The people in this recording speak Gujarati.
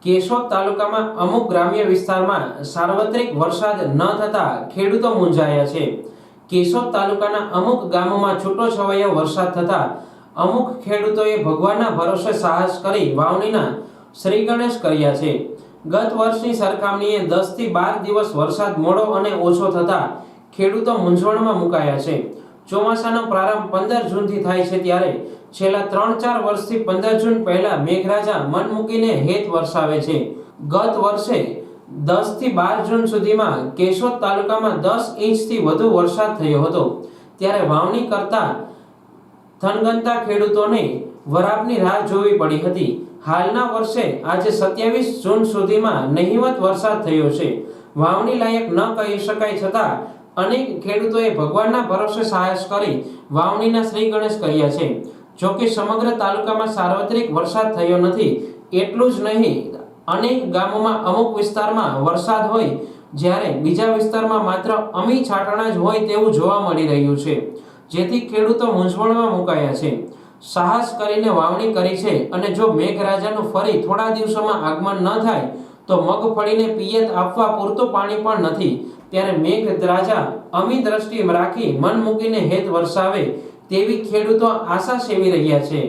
કેશોદ તાલુકામાં અમુક ગ્રામ્ય વિસ્તારમાં સાર્વત્રિક વરસાદ ન થતા ખેડૂતો મૂંઝાયા છે। કેશોદ તાલુકાના અમુક ગામોમાં છૂટોછવાયો વરસાદ થતા અમુક ખેડૂતોએ ભગવાનના ભરોસે સાહસ કરી વાવણીના શ્રી ગણેશ કર્યા છે। ગત વર્ષની સરખામણીએ 10 થી 12 દિવસ વરસાદ મોડો અને ઓછો થતા ખેડૂતો મૂંઝવણમાં મુકાયા છે। ચોમાસાનો પ્રારંભ 15 જૂનથી થાય છે, ત્યારે છેલ્લા 3-4 વર્ષથી 15 જૂન પહેલા મેઘરાજા મન મૂકીને હેત વરસાવે છે। ગત વર્ષે 10 થી 12 જૂન સુધીમાં કેશોદ તાલુકામાં 10 ઇંચથી વધુ વરસાદ થયો હતો, ત્યારે વાવણી કરતા થનગનતા ખેડૂતોને વરાપની રાહ જોવી પડી હતી। હાલના વર્ષે આજે 27 જૂન સુધીમાં નહિવત વરસાદ થયો છે। વાવણી લાયક ન કહી શકાય, છતાં અનેક ખેડૂતોએ ભગવાનના ભરોસે સાહસ કરી વાવણીના શ્રી ગણેશ કર્યા છે। જોકે સમગ્ર તાલુકામાં સાર્વત્રિક વરસાદ થયો નથી। એટલું જ નહીં, અનેક ગામોમાં અમુક વિસ્તારમાં વરસાદ હોય જ્યારે બીજા વિસ્તારમાં માત્ર અમી છાંટણા જ હોય તેવું જોવા મળી રહ્યું છે, જેથી ખેડૂતો મૂંઝવણમાં મુકાયા છે। સાહસ કરીને વાવણી કરી છે અને જો મેઘરાજાનું ફરી થોડા દિવસોમાં આગમન ન થાય તો મગફળીને પિયત આપવા પૂરતું પાણી પણ નથી, ત્યારે મેઘરાજા અમી દ્રષ્ટિ રાખી મન મૂકીને હેત વરસાવે તેવી ખેડૂતો આશા સેવી રહ્યા છે।